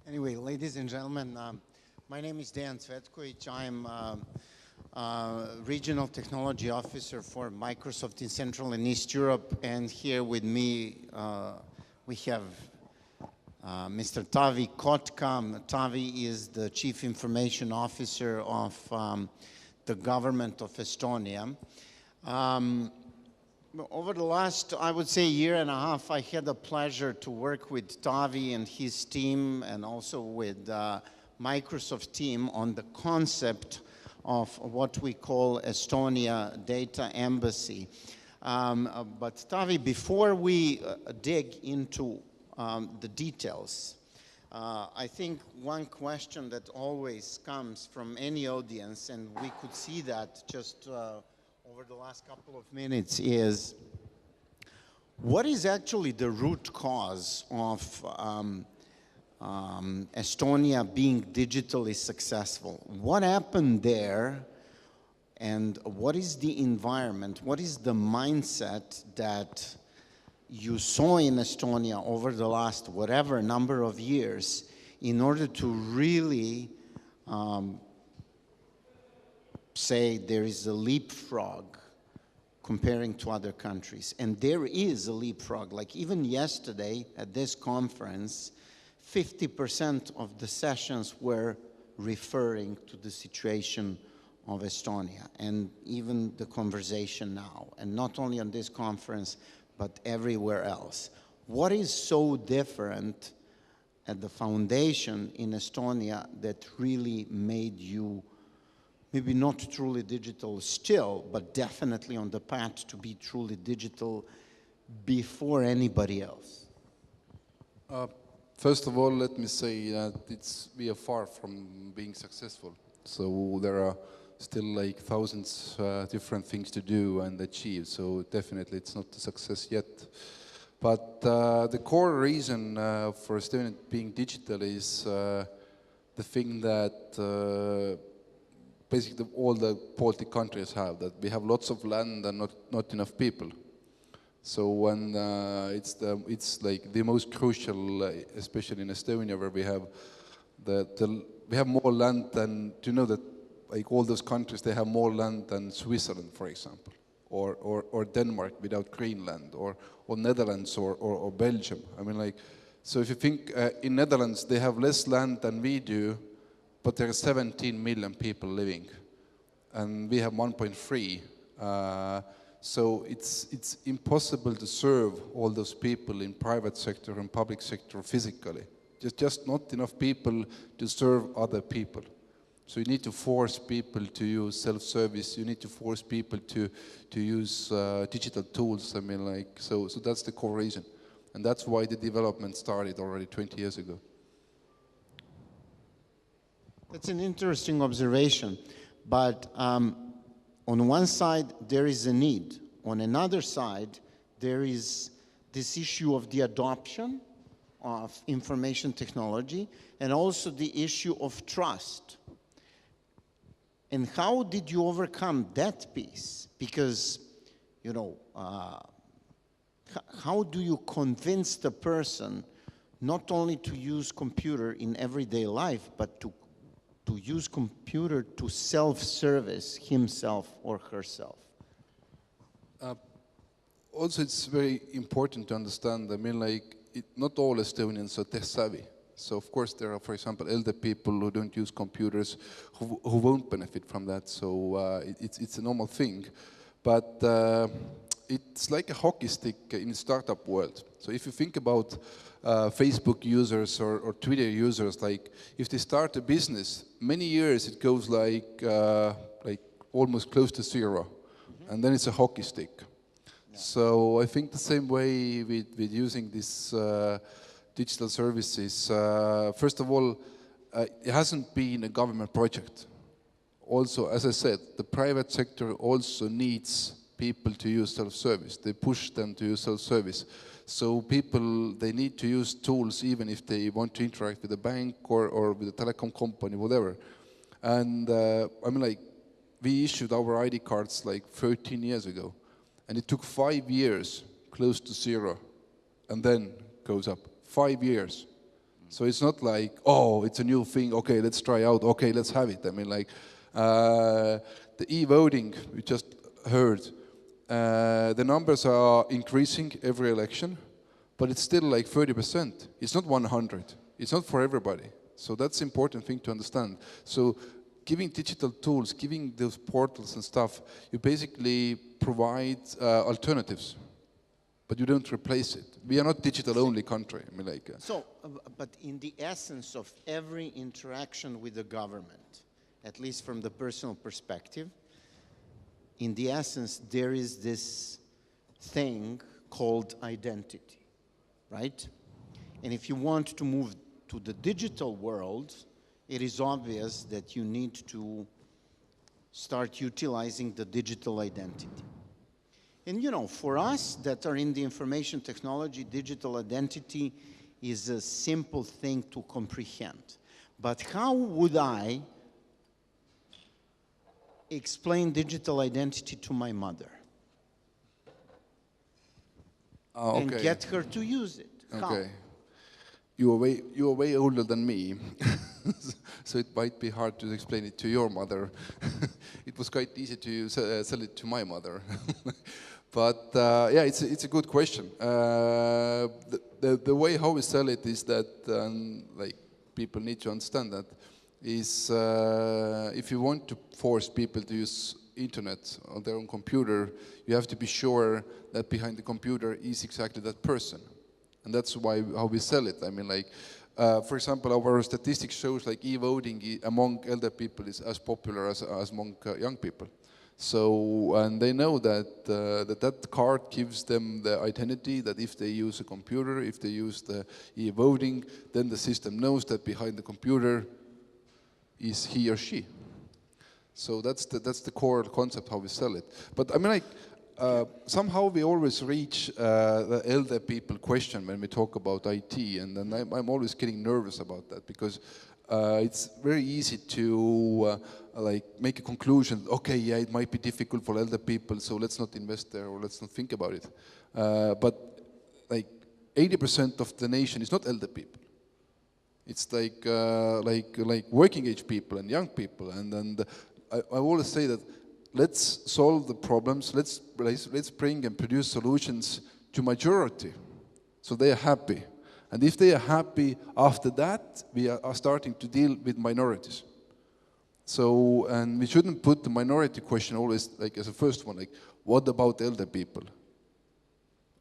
Anyway, ladies and gentlemen, my name is Dejan Cvetkovic. I'm Regional Technology Officer for Microsoft in Central and East Europe. And here with me, we have Mr. Tavi Kotka. Tavi is the Chief Information Officer of the government of Estonia. Over the last, I would say, year and a half, I had the pleasure to work with Tavi and his team, and also with Microsoft team on the concept of what we call Estonia Data Embassy. But Tavi, before we dig into the details, I think one question that always comes from any audience, and we could see that just over the last couple of minutes, is what is actually the root cause of Estonia being digitally successful? What happened there, and what is the environment, what is the mindset that you saw in Estonia over the last whatever number of years in order to really say there is a leapfrog comparing to other countries? And there is a leapfrog. Like even yesterday at this conference, 50% of the sessions were referring to the situation of Estonia, and even the conversation now, and not only on this conference, but everywhere else. What is so different at the foundation in Estonia that really made you maybe not truly digital still, but definitely on the path to be truly digital before anybody else? First of all, let me say that we are far from being successful. So there are still like thousands different things to do and achieve. So definitely it's not a success yet. But the core reason for Estonia being digital is the thing that basically all the Baltic countries have, that we have lots of land and not enough people. So when it's like the most crucial, especially in Estonia, where we have we have more land than, do you know that like all those countries, they have more land than Switzerland, for example, or Denmark without Greenland, or Netherlands or Belgium. I mean, like, so if you think in Netherlands, they have less land than we do, but there are 17 million people living, and we have 1.3. So it's impossible to serve all those people in private sector and public sector physically. Just not enough people to serve other people. So you need to force people to use self-service. You need to force people to use digital tools. I mean, like, so that's the core reason, and that's why the development started already 20 years ago. That's an interesting observation, but on one side there is a need. On another side, there is this issue of the adoption of information technology, and also the issue of trust. And how did you overcome that piece? Because, you know, how do you convince the person not only to use computer in everyday life, but to use computer to self-service himself or herself? Also, it's very important to understand, I mean, like, not all Estonians are tech-savvy. So, of course, there are, for example, elder people who don't use computers who won't benefit from that. So it's a normal thing. But it's like a hockey stick in the startup world. So if you think about Facebook users or Twitter users, like if they start a business, many years it goes like almost close to zero, and then it's a hockey stick. Yeah. So I think the same way with using this digital services. First of all, it hasn't been a government project. Also, as I said, the private sector also needs people to use self-service. They push them to use self-service. So people, they need to use tools even if they want to interact with a bank or with a telecom company, whatever. And I mean, like, we issued our ID cards like 13 years ago. And it took 5 years, close to zero, and then goes up. 5 years. So it's not like, oh, it's a new thing, okay, let's try out, okay, let's have it. I mean, like, the e-voting, we just heard, the numbers are increasing every election, but it's still like 30%. It's not 100. It's not for everybody. So that's important thing to understand. So giving digital tools, giving those portals and stuff, you basically provide alternatives, but you don't replace it. We are not digital-only country. I mean, like. But in the essence of every interaction with the government, at least from the personal perspective, in the essence, there is this thing called identity, right? And if you want to move to the digital world, it is obvious that you need to start utilizing the digital identity. And you know, for us that are in the information technology, digital identity is a simple thing to comprehend. But how would I explain digital identity to my mother? Okay. And get her to use it? How? Okay. You are way older than me, so it might be hard to explain it to your mother. It was quite easy to sell it to my mother. But yeah, it's a good question. The way how we sell it is that like people need to understand that is if you want to force people to use internet on their own computer, you have to be sure that behind the computer is exactly that person. And that's why how we sell it. I mean, like, for example, our statistics shows like e-voting among elder people is as popular as among young people. So, and they know that that card gives them the identity that if they use a computer, if they use the e-voting, then the system knows that behind the computer is he or she. So that's the core concept how we sell it. But I mean, like, somehow we always reach the elder people question when we talk about IT, and then I'm always getting nervous about that because it's very easy to like make a conclusion. Okay, yeah, it might be difficult for elder people, so let's not invest there or let's not think about it. But like 80% of the nation is not elder people. It's like working age people and young people, and I always say that. Let's solve the problems, let's bring and produce solutions to majority, so they are happy. And if they are happy after that, we are starting to deal with minorities. So, and we shouldn't put the minority question always like as a first one, like, what about elder people?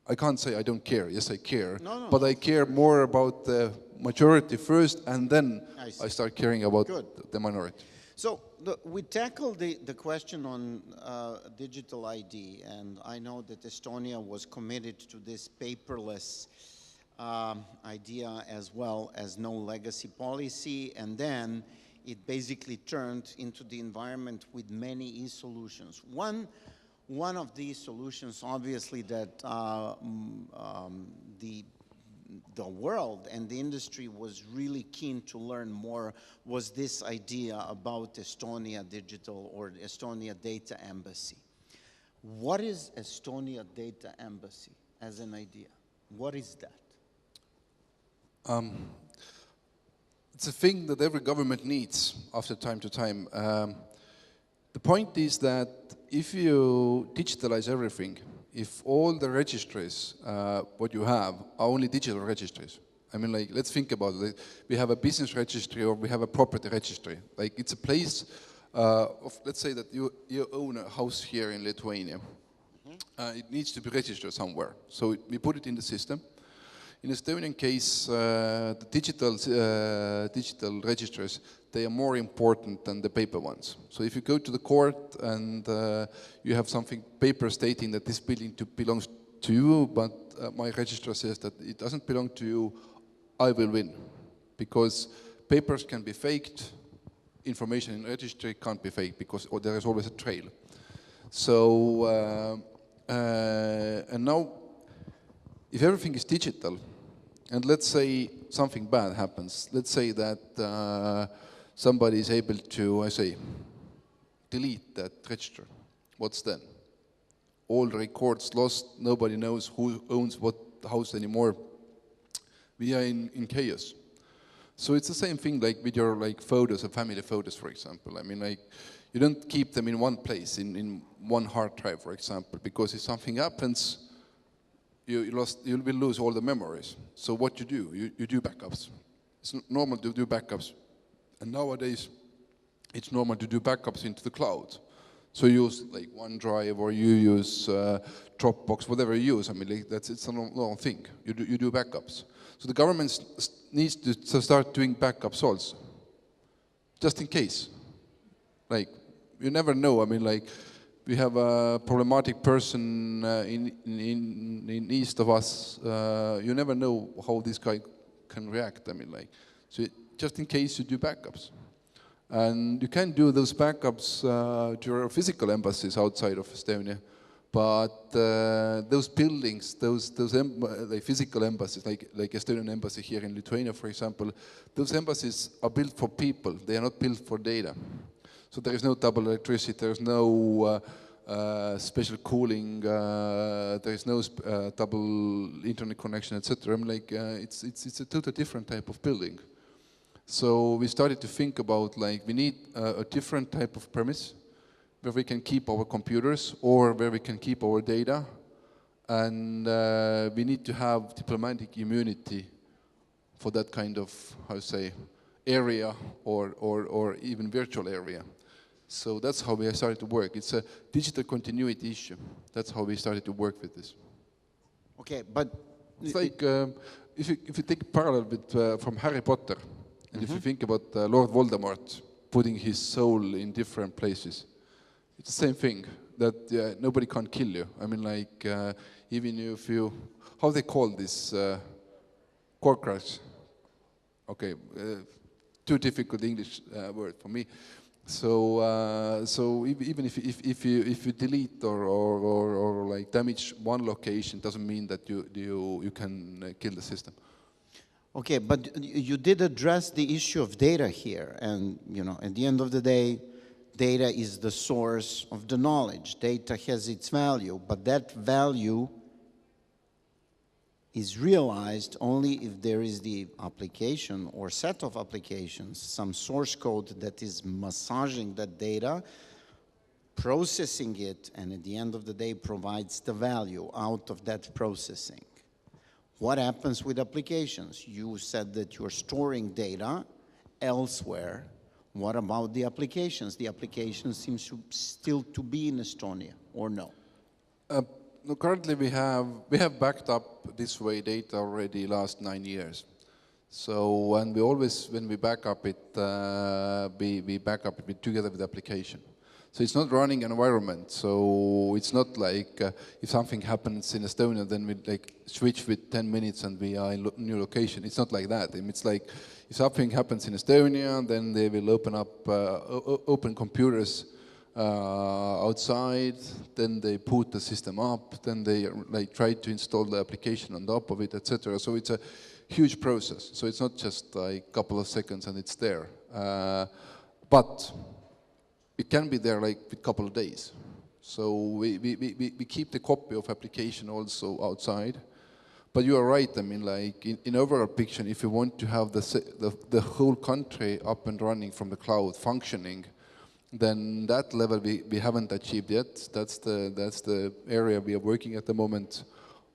I can't say I don't care, yes I care, but I care more about the majority first, and then I start caring about the minority. So we tackled the question on digital ID, and I know that Estonia was committed to this paperless idea as well as no legacy policy, and then it basically turned into the environment with many e-solutions. One of these solutions, obviously, that the world and the industry was really keen to learn more was this idea about Estonia Digital or Estonia Data Embassy. What is Estonia Data Embassy as an idea? What is that? It's a thing that every government needs after time to time. The point is that if you digitalize everything, if all the registries, what you have, are only digital registries, I mean, like, let's think about it. We have a business registry or we have a property registry. Like, it's a place of, let's say that you own a house here in Lithuania. It needs to be registered somewhere. So we put it in the system. In Estonian case, the digital registers, they are more important than the paper ones. So if you go to the court and you have something paper stating that this building belongs to you, but my registrar says that it doesn't belong to you, I will win. Because papers can be faked, information in registry can't be faked because there is always a trail. So, and now, if everything is digital, and let's say something bad happens, let's say that somebody is able to, delete that register, what's then? All the records lost, nobody knows who owns what house anymore. We are in chaos. So it's the same thing like with your like photos or family photos, for example. I mean, like you don't keep them in one place, in one hard drive, for example, because if something happens, you will lose all the memories. So what you do, you do backups. It's normal to do backups, and nowadays it's normal to do backups into the cloud. So you use like OneDrive or you use Dropbox, whatever you use. I mean, like it's a normal thing. You do backups. So the government needs to start doing backups also, just in case. Like you never know. I mean, like we have a problematic person in east of us. You never know how this guy can react. I mean, like so just in case you do backups. And you can do those backups to your physical embassies outside of Estonia, but those buildings, those like physical embassies, like Estonian embassy here in Lithuania, for example, those embassies are built for people. They are not built for data. So there is no double electricity. There is no special cooling. There is no double internet connection, etc. I'm like, it's a totally different type of building. So we started to think about like we need a different type of premise where we can keep our computers or where we can keep our data, and we need to have diplomatic immunity for that kind of, how to say, area or even virtual area. So that's how we started to work. It's a digital continuity issue. That's how we started to work with this. Okay, but it's like if you take a parallel with from Harry Potter. And if you think about Lord Voldemort putting his soul in different places, it's the same thing, that nobody can kill you. I mean, like, even if you, how they call this, Horcrux? Okay, too difficult English word for me. So, so even if you delete or like damage one location, doesn't mean that you can kill the system. okay, but you did address the issue of data here, and you know, at the end of the day, data is the source of the knowledge. Data has its value, but that value is realized only if there is the application or set of applications, some source code that is massaging that data, processing it, and at the end of the day provides the value out of that processing. What happens with applications? You said that you're storing data elsewhere. What about the applications? The application seems to still to be in Estonia, or no? No, currently we have backed up this way data already last 9 years. So and we always, when we back up it, we back up it together with the application. So it's not running an environment. So it's not like if something happens in Estonia, then we like switch with 10 minutes and we are in new location. It's not like that. It's like if something happens in Estonia, then they will open up open computers outside. Then they put the system up. Then they like try to install the application on top of it, etc. So it's a huge process. So it's not just like a couple of seconds and it's there. But it can be there like a couple of days. So we keep the copy of application also outside. But you are right, I mean, like in overall picture, if you want to have the whole country up and running from the cloud functioning, then that level we haven't achieved yet. That's the area we are working at the moment,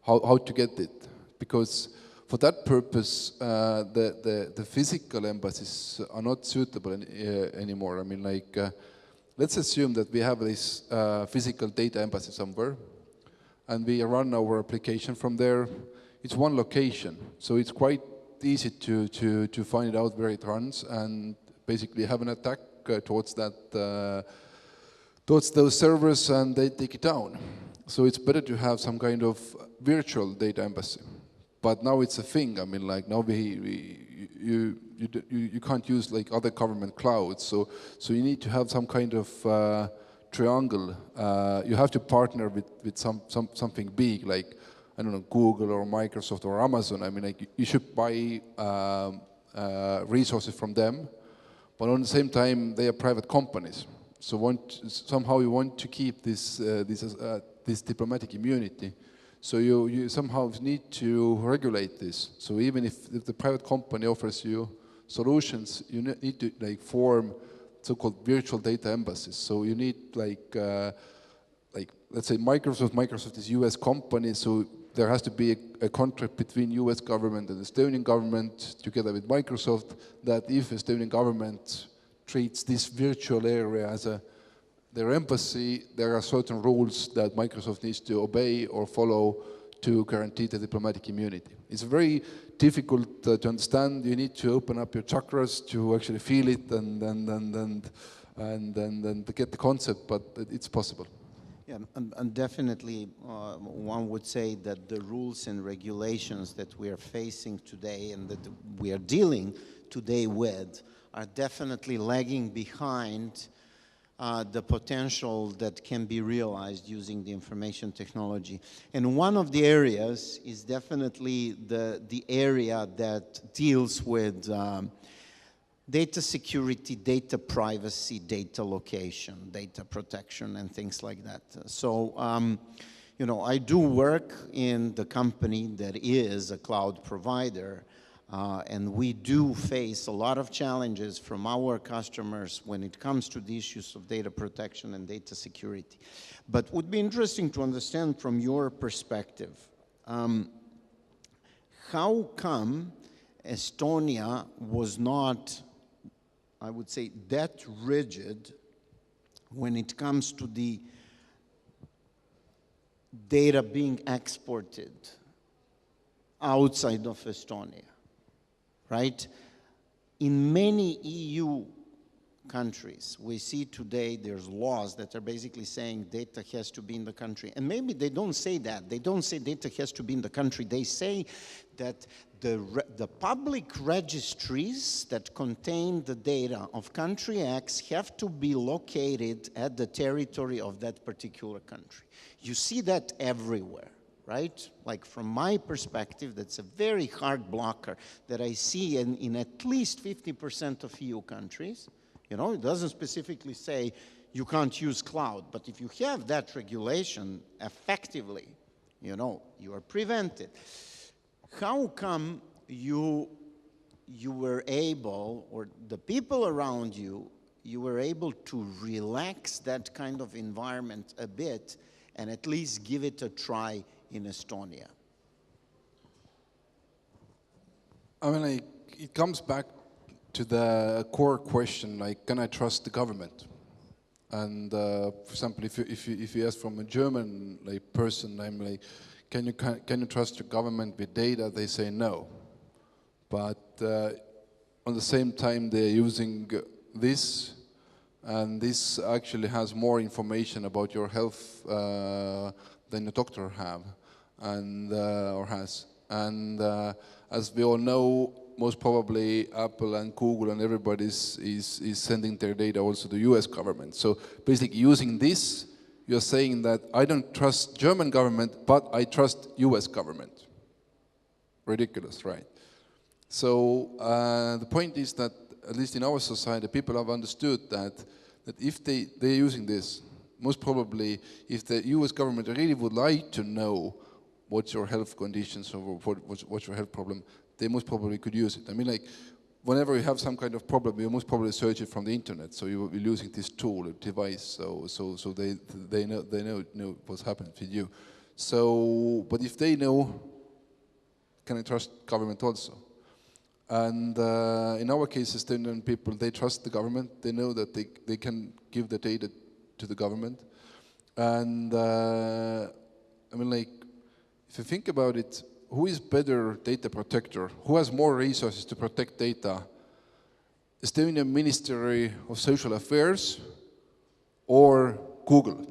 how to get it. Because for that purpose, the physical embassies are not suitable anymore. I mean, like, let's assume that we have this physical data embassy somewhere, and we run our application from there. It's one location, so it's quite easy to find out where it runs and basically have an attack towards that, towards those servers, and they take it down. So it's better to have some kind of virtual data embassy. But now it's a thing. I mean, like now you can't use like other government clouds. So you need to have some kind of triangle. You have to partner with something big, like I don't know, Google or Microsoft or Amazon. I mean, like you should buy resources from them, but at the same time they are private companies. So somehow you want to keep this diplomatic immunity. So you somehow need to regulate this. So even if the private company offers you solutions, you need to like form so-called virtual data embassies. So you need like let's say Microsoft is US company, so there has to be a contract between US government and Estonian government together with Microsoft that if Estonian government treats this virtual area as their embassy, there are certain rules that Microsoft needs to obey or follow to guarantee the diplomatic immunity. It's very difficult to understand. You need to open up your chakras to actually feel it and to get the concept, but it's possible. Yeah, and definitely one would say that the rules and regulations that we are facing today and that we are dealing today with are definitely lagging behind the potential that can be realized using the information technology. And one of the areas is definitely the area that deals with data security, data privacy, data location, data protection, and things like that. So, you know, I do work in the company that is a cloud provider, and we do face a lot of challenges from our customers when it comes to the issues of data protection and data security. But it would be interesting to understand from your perspective, how come Estonia was not, I would say, that rigid when it comes to the data being exported outside of Estonia, right? In many EU countries, we see today there's laws that are basically saying data has to be in the country. And maybe they don't say that. They don't say data has to be in the country. They say that the public registries that contain the data of country X have to be located at the territory of that particular country. You see that everywhere, right? Like from my perspective, that's a very hard blocker that I see in at least 50% of EU countries. You know, it doesn't specifically say you can't use cloud, but if you have that regulation effectively, you know, you are prevented. How come you were able, or the people around you, you were able to relax that kind of environment a bit and at least give it a try in Estonia? I mean, like, it comes back to the core question, like, can I trust the government? And for example, if you ask from a German like person, I'm like, can you trust your government with data? They say no. But on the same time, they're using this, and this actually has more information about your health than a doctor have, and or has. And as we all know, most probably Apple and Google and everybody is sending their data also to the US government. So basically using this, you're saying that I don't trust German government, but I trust US government. Ridiculous, right? So the point is that, at least in our society, people have understood that if they're using this, most probably if the US government really would like to know what's your health conditions or what's your health problem, they most probably could use it. I mean, like, whenever you have some kind of problem, you most probably search it from the internet. So you will be using this tool, a device. So they know what's happening with you. So, but if they know, can I trust government also? And in our case, Estonian people, they trust the government. They know that they can give the data to the government. And I mean, like, if you think about it, who is better data protector? Who has more resources to protect data? Estonian Ministry of Social Affairs or Google?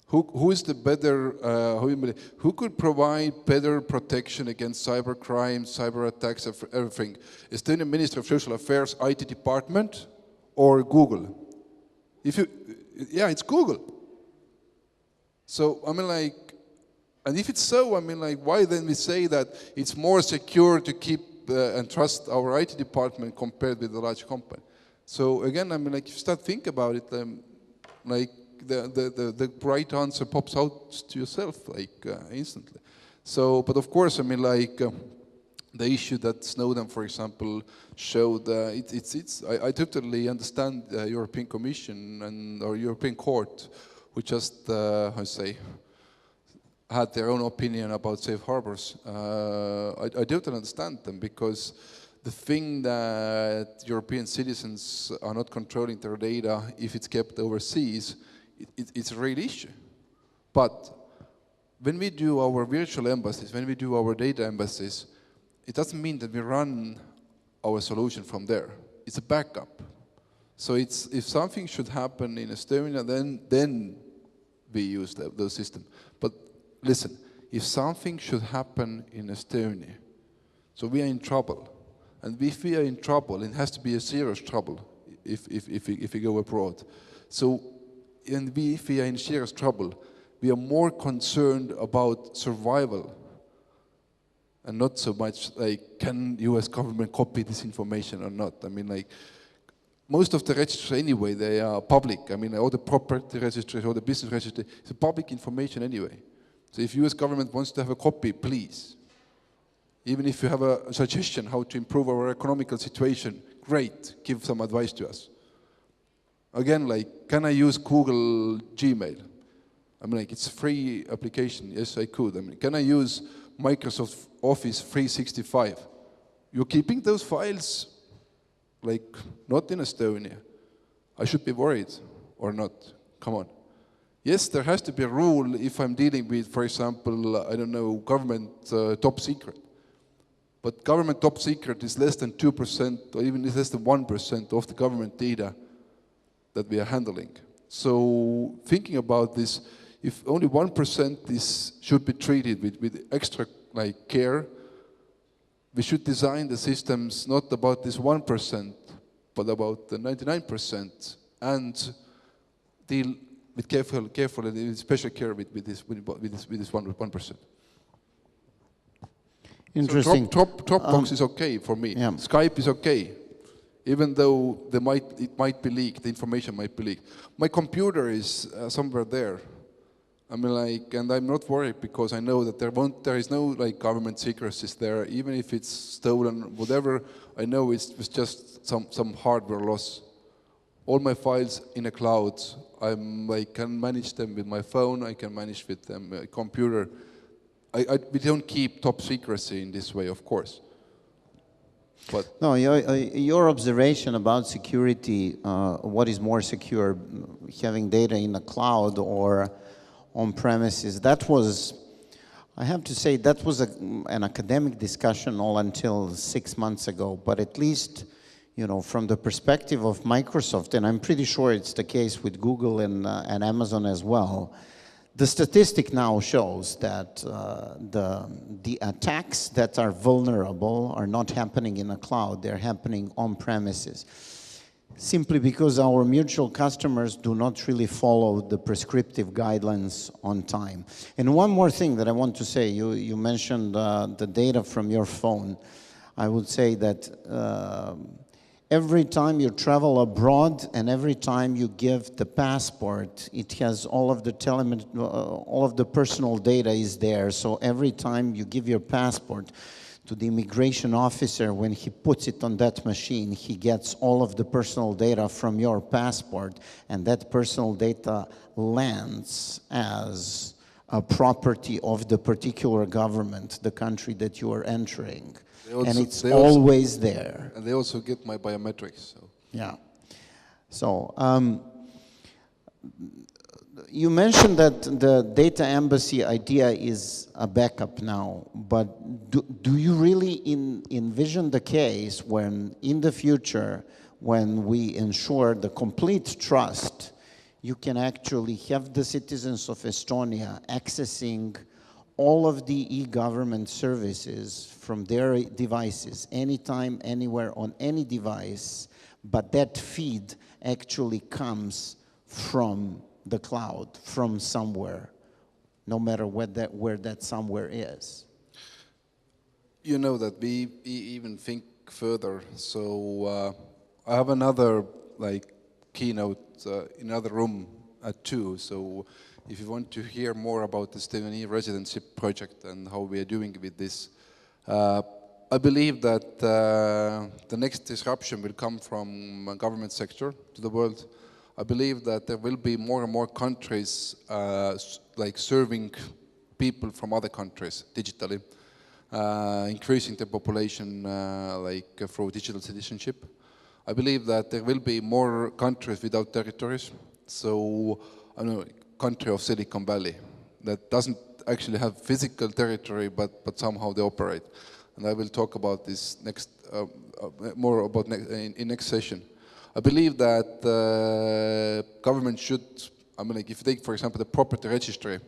Who is the better, who could provide better protection against cybercrime, cyber attacks, everything? Estonian Ministry of Social Affairs, IT department, or Google? Yeah, it's Google. So, I mean, like, and if it's so, I mean, like, why then we say that it's more secure to keep and trust our IT department compared with a large company? So again, I mean, like, if you start thinking about it, like, the right answer pops out to yourself, like, instantly. So, but of course, I mean, like, the issue that Snowden, for example, showed. I totally understand the European Commission and or European Court, who just had their own opinion about safe harbors. I totally understand them, because the thing that European citizens are not controlling their data if it's kept overseas, it's a real issue. But when we do our virtual embassies, when we do our data embassies, it doesn't mean that we run our solution from there. It's a backup. So if something should happen in Estonia, then we use those systems. But listen, if something should happen in Estonia, so we are in trouble. And if we are in trouble, it has to be a serious trouble if we go abroad. So if we are in serious trouble, we are more concerned about survival and not so much like, can US government copy this information or not? I mean, like, most of the registers anyway, they are public. I mean, all the property registers, all the business registers, it's public information anyway. So if US government wants to have a copy, please. Even if you have a suggestion how to improve our economical situation, great, give some advice to us. Again, like, can I use Google Gmail? I mean, like, it's a free application. Yes, I could. I mean, can I use Microsoft Office 365? You're keeping those files, like, not in Estonia. I should be worried or not? Come on. Yes, there has to be a rule if I'm dealing with, for example, I don't know, government top secret. But government top secret is less than 2% or even less than 1% of the government data that we are handling. So thinking about this, if only 1% should be treated with extra like care, we should design the systems not about this 1%, but about the 99%, and deal with careful and with special care with this 1%. Interesting. So Dropbox is okay for me. Yeah. Skype is okay, even though it might be leaked, the information might be leaked. My computer is somewhere there. I mean, like, and I'm not worried because I know that there is no like government secrecies there. Even if it's stolen, whatever, I know it's just some hardware loss. All my files in a cloud, I can manage them with my phone. I can manage with them a computer. We don't keep top secrecy in this way, of course. But no, your observation about security, what is more secure, having data in the cloud or on premises, that was, I have to say, that was an academic discussion all until 6 months ago. But at least, you know, from the perspective of Microsoft, and I'm pretty sure it's the case with Google and Amazon as well, the statistic now shows that the attacks that are vulnerable are not happening in the cloud, they're happening on premises. Simply because our mutual customers do not really follow the prescriptive guidelines on time. And one more thing that I want to say, you mentioned the data from your phone. I would say that every time you travel abroad and every time you give the passport, it has all of the personal data is there. So every time you give your passport to the immigration officer, when he puts it on that machine, he gets all of the personal data from your passport, and that personal data lands as a property of the particular government, the country that you are entering. And it's always there. And they also get my biometrics. So. Yeah. So you mentioned that the data embassy idea is a backup now, but do you really envision the case when, in the future, when we ensure the complete trust, you can actually have the citizens of Estonia accessing all of the e-government services from their devices, anytime, anywhere, on any device, but that feed actually comes from the cloud, from somewhere, no matter where that somewhere is? You know that we even think further. So I have another keynote in another room at 2. So if you want to hear more about the Estonian residency project and how we are doing with this, I believe that the next disruption will come from government sector to the world. I believe that there will be more and more countries like serving people from other countries digitally, increasing the population through digital citizenship. I believe that there will be more countries without territories. So, I don't know, country of Silicon Valley that doesn't actually have physical territory, but somehow they operate. And I will talk about this next, more about in next session. I believe that government should, I mean, like if you take, for example, the property registry,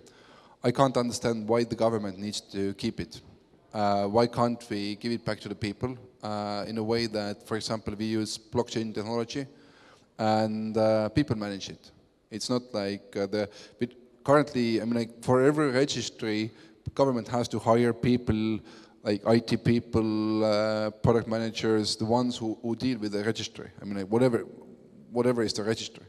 I can't understand why the government needs to keep it. Why can't we give it back to the people in a way that, for example, we use blockchain technology and people manage it. It's not like currently, I mean, like for every registry, government has to hire people, like IT people, product managers, the ones who deal with the registry. I mean, like whatever is the registry.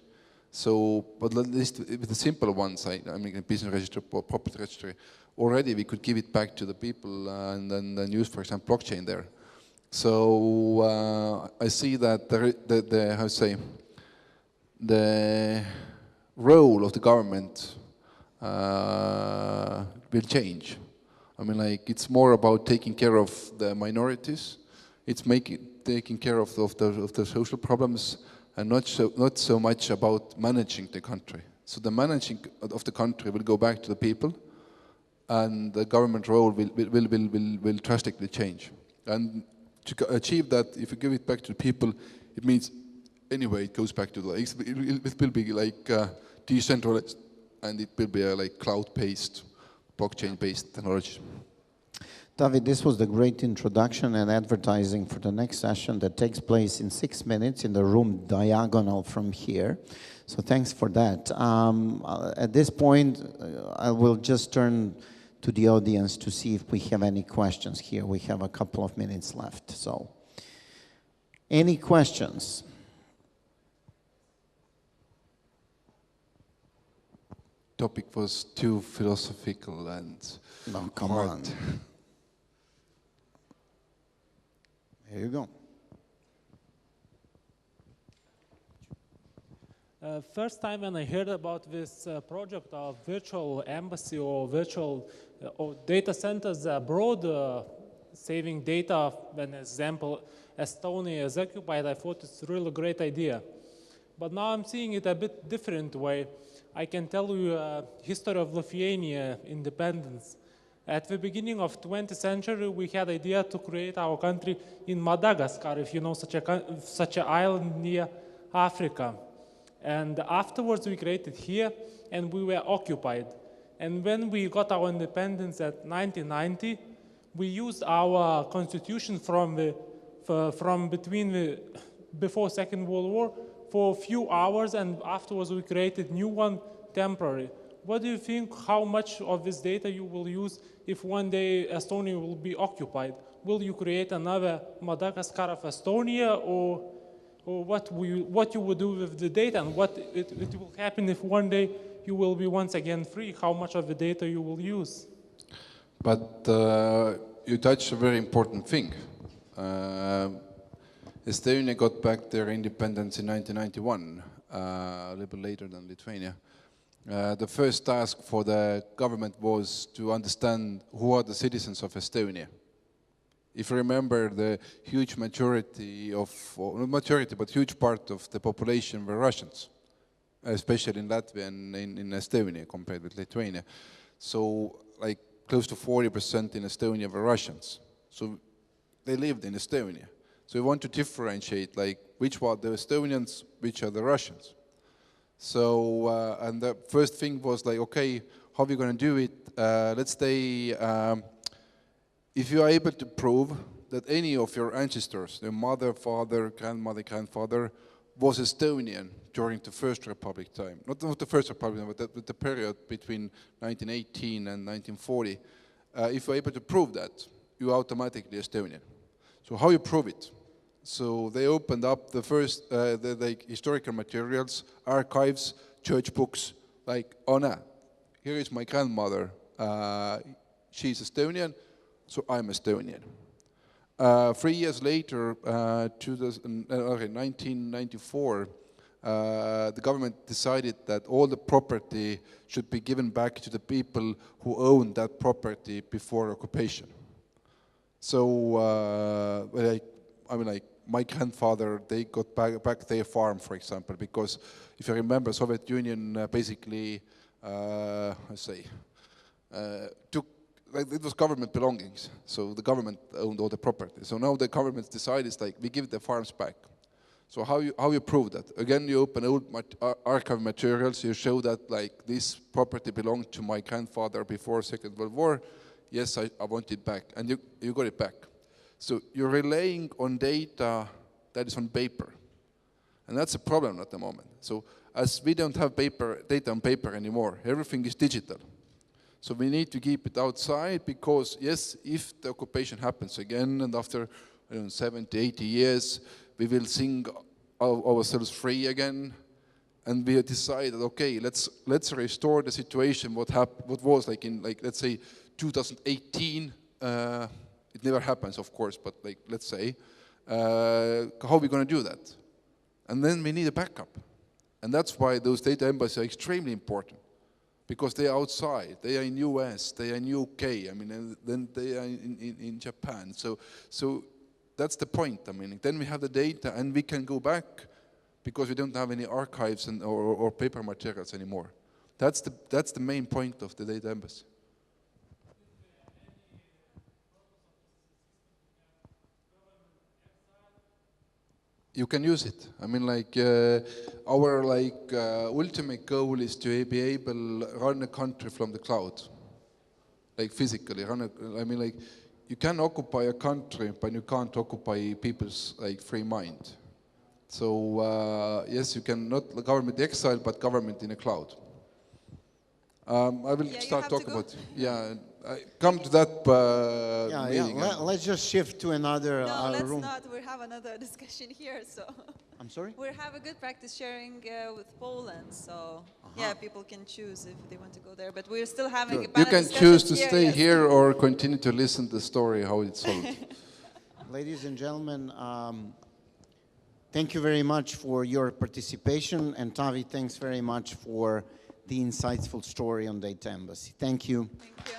So, but at least with the simple ones, I mean, business registry, property registry, already we could give it back to the people and then use, for example, blockchain there. So I see that the how to say, the role of the government will change. I mean, like it's more about taking care of the minorities. It's taking care of the social problems, and not so much about managing the country. So the managing of the country will go back to the people, and the government role will drastically change. And to achieve that, if you give it back to the people, it means anyway it goes back to the it will be like decentralized, and it will be like cloud-based, blockchain-based technology. David, this was the great introduction and advertising for the next session that takes place in 6 minutes in the room diagonal from here. So thanks for that. At this point, I will just turn to the audience to see if we have any questions here. We have a couple of minutes left. So, any questions? Topic was too philosophical and no, come hard. on. Here you go. First time when I heard about this project of virtual embassy or virtual or data centers abroad, saving data, an example, Estonia is occupied, I thought it's a really great idea. But now I'm seeing it a bit different way. I can tell you history of Lithuania independence. At the beginning of 20th century, we had idea to create our country in Madagascar, if you know such an island near Africa. And afterwards we created here, and we were occupied. And when we got our independence at 1990, we used our constitution before Second World War for a few hours, and afterwards we created new one temporary. What do you think, how much of this data you will use if one day Estonia will be occupied? Will you create another Madagascar of Estonia, or what you will do with the data, and what it will happen if one day you will be once again free? How much of the data you will use? But you touched a very important thing. Estonia got back their independence in 1991, a little bit later than Lithuania. The first task for the government was to understand who are the citizens of Estonia. If you remember, the huge majority of, or not majority, but huge part of the population were Russians, especially in Latvia and in Estonia compared with Lithuania. So like close to 40% in Estonia were Russians. So they lived in Estonia. So we want to differentiate like which were the Estonians, which are the Russians. So, and the first thing was like, okay, how are we going to do it? Let's say, if you are able to prove that any of your ancestors, their mother, father, grandmother, grandfather, was Estonian during the First Republic time, not the First Republic, but the period between 1918 and 1940, if you're able to prove that, you're automatically Estonian. So how you prove it? So they opened up the first, the historical materials, archives, church books, like, oh no, here is my grandmother, she's Estonian, so I'm Estonian. 3 years later, 1994, the government decided that all the property should be given back to the people who owned that property before occupation. So, my grandfather, they got back their farm, for example, because if you remember, Soviet Union basically, took, like, it was government belongings, so the government owned all the property. So now the government decided, like, we give the farms back. So how you prove that? Again, you open old archive materials, you show that, like, this property belonged to my grandfather before Second World War. Yes, I want it back, and you got it back. So you're relying on data that is on paper. And that's a problem at the moment. So as we don't have data on paper anymore, everything is digital. So we need to keep it outside because, yes, if the occupation happens again and after 70, 80 years, we will sing ourselves free again, and we decided, okay, let's restore the situation what was like in, like, let's say 2018. It never happens, of course, but, like, let's say, how are we going to do that? And then we need a backup, and that's why those data embassies are extremely important, because they are outside, they are in US, they are in UK, I mean, and then they are in Japan. So that's the point. I mean, then we have the data and we can go back because we don't have any archives or paper materials anymore. That's the main point of the data embassy. You can use it. I mean, like, our ultimate goal is to be able to run a country from the cloud, like physically I mean, like, you can occupy a country, but you can't occupy people's, like, free mind. So yes, you can not government exile, but government in a cloud. I will start talking about. Yeah, I come to that meeting. Let's just shift to another No, room. let's not. We have another discussion here, so. I'm sorry? We have a good practice sharing with Poland, so yeah, people can choose if they want to go there. But we're still having a You can choose to stay here or continue to listen to the story how it's solved. Ladies and gentlemen, thank you very much for your participation, and Tavi, thanks very much for the insightful story on Data Embassy. Thank you. Thank you.